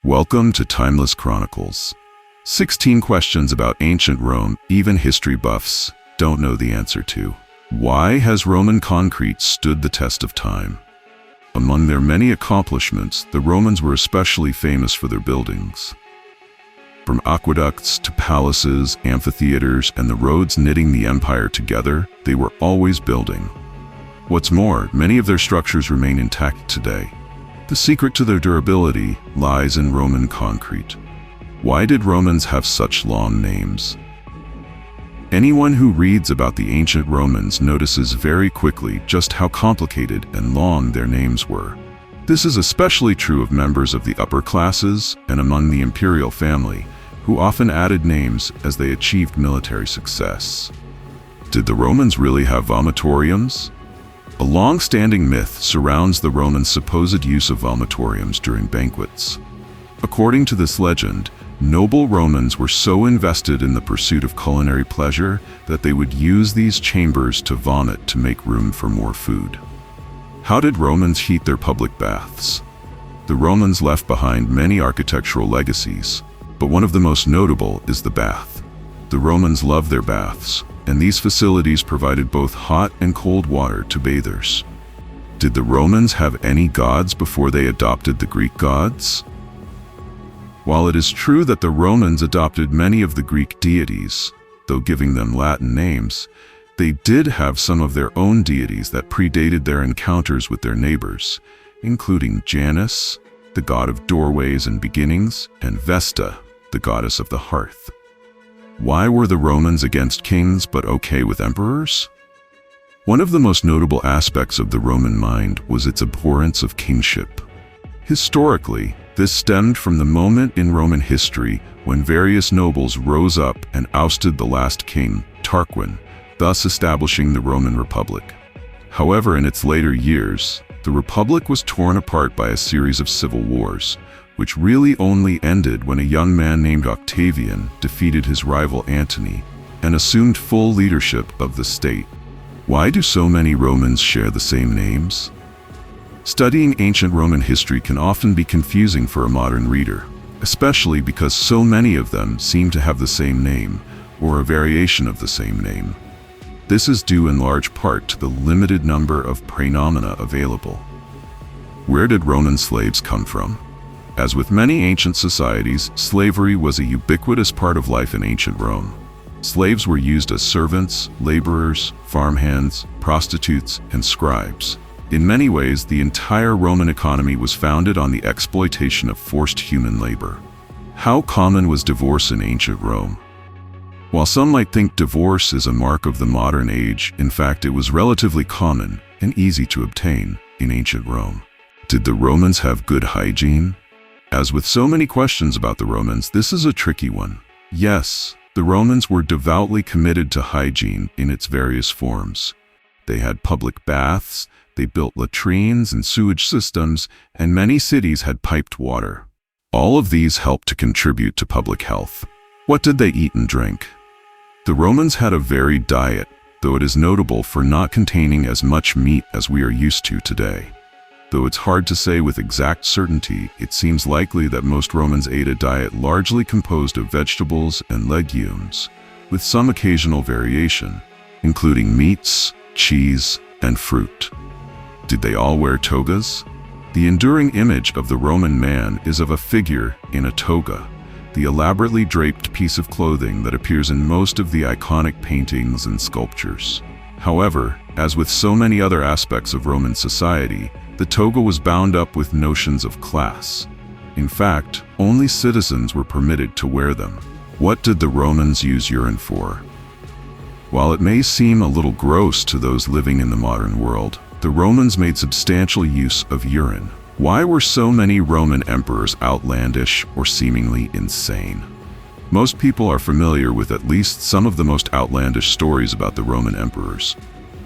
Welcome to Timeless Chronicles. 16 questions about ancient Rome even history buffs don't know the answer to. Why has Roman concrete stood the test of time? Among their many accomplishments, the Romans were especially famous for their buildings. From aqueducts to palaces, amphitheaters, and the roads knitting the empire together, they were always building. What's more, many of their structures remain intact today. The secret to their durability lies in Roman concrete. Why did Romans have such long names? Anyone who reads about the ancient Romans notices very quickly just how complicated and long their names were. This is especially true of members of the upper classes and among the imperial family, who often added names as they achieved military success. Did the Romans really have vomitoriums? A long-standing myth surrounds the Romans' supposed use of vomitoriums during banquets. According to this legend, noble Romans were so invested in the pursuit of culinary pleasure that they would use these chambers to vomit to make room for more food. How did Romans heat their public baths? The Romans left behind many architectural legacies, but one of the most notable is the bath. The Romans loved their baths, and these facilities provided both hot and cold water to bathers. Did the Romans have any gods before they adopted the Greek gods? While it is true that the Romans adopted many of the Greek deities, though giving them Latin names, they did have some of their own deities that predated their encounters with their neighbors, including Janus, the god of doorways and beginnings, and Vesta, the goddess of the hearth. Why were the Romans against kings but okay with emperors? One of the most notable aspects of the Roman mind was its abhorrence of kingship. Historically, this stemmed from the moment in Roman history when various nobles rose up and ousted the last king, Tarquin, thus establishing the Roman Republic. However, in its later years, the Republic was torn apart by a series of civil wars, which really only ended when a young man named Octavian defeated his rival Antony and assumed full leadership of the state. Why do so many Romans share the same names? Studying ancient Roman history can often be confusing for a modern reader, especially because so many of them seem to have the same name or a variation of the same name. This is due in large part to the limited number of praenomina available. Where did Roman slaves come from? As with many ancient societies, slavery was a ubiquitous part of life in ancient Rome. Slaves were used as servants, laborers, farmhands, prostitutes, and scribes. In many ways, the entire Roman economy was founded on the exploitation of forced human labor. How common was divorce in ancient Rome? While some might think divorce is a mark of the modern age, in fact it was relatively common and easy to obtain in ancient Rome. Did the Romans have good hygiene? As with so many questions about the Romans, this is a tricky one. Yes, the Romans were devoutly committed to hygiene in its various forms. They had public baths, they built latrines and sewage systems, and many cities had piped water. All of these helped to contribute to public health. What did they eat and drink? The Romans had a varied diet, though it is notable for not containing as much meat as we are used to today. Though it's hard to say with exact certainty, it seems likely that most Romans ate a diet largely composed of vegetables and legumes, with some occasional variation, including meats, cheese, and fruit. Did they all wear togas? The enduring image of the Roman man is of a figure in a toga, the elaborately draped piece of clothing that appears in most of the iconic paintings and sculptures. However, as with so many other aspects of Roman society, the toga was bound up with notions of class. In fact, only citizens were permitted to wear them. What did the Romans use urine for? While it may seem a little gross to those living in the modern world, the Romans made substantial use of urine. Why were so many Roman emperors outlandish or seemingly insane? Most people are familiar with at least some of the most outlandish stories about the Roman emperors.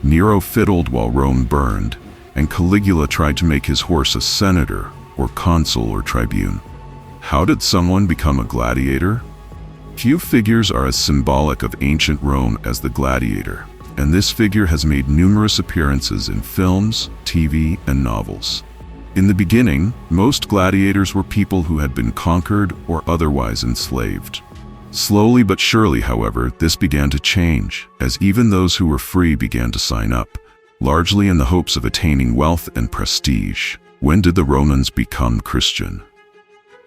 Nero fiddled while Rome burned, and Caligula tried to make his horse a senator, or consul or tribune. How did someone become a gladiator? Few figures are as symbolic of ancient Rome as the gladiator, and this figure has made numerous appearances in films, TV, and novels. In the beginning, most gladiators were people who had been conquered or otherwise enslaved. Slowly but surely, however, this began to change, as even those who were free began to sign up, largely in the hopes of attaining wealth and prestige. When did the Romans become Christian?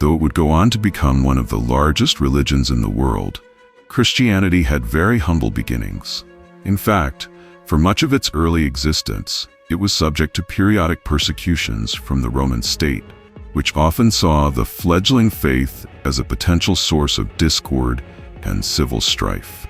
Though it would go on to become one of the largest religions in the world, Christianity had very humble beginnings. In fact, for much of its early existence, it was subject to periodic persecutions from the Roman state, which often saw the fledgling faith as a potential source of discord and civil strife.